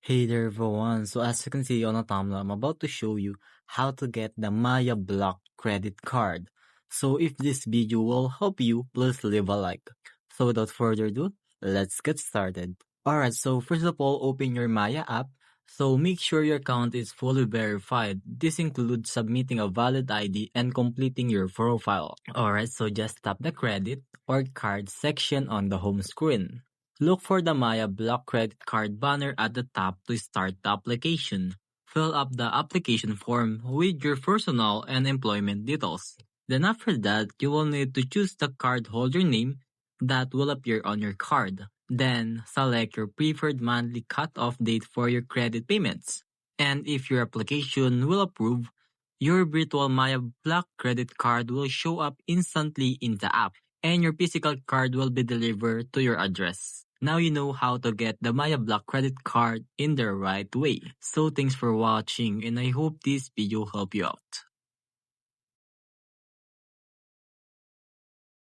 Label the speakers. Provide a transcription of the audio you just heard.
Speaker 1: Hey there everyone, so as you can see on the thumbnail, I'm about to show you how to get the Maya Block credit card. So if this video will help you, please leave a like. So without further ado, let's get started. Alright, so first of all, open your Maya app. So make sure your account is fully verified. This includes submitting a valid ID and completing your profile. Alright, so just tap the credit or card section on the home screen. Look for the Maya Block credit card banner at the top to start the application. Fill up the application form with your personal and employment details. Then after that, you will need to choose the cardholder name that will appear on your card. Then select your preferred monthly cutoff date for your credit payments. And if your application will approve, your virtual Maya Block credit card will show up instantly in the app, and your physical card will be delivered to your address. Now you know how to get the Maya Block credit card in the right way. So thanks for watching, and I hope this video helped you out.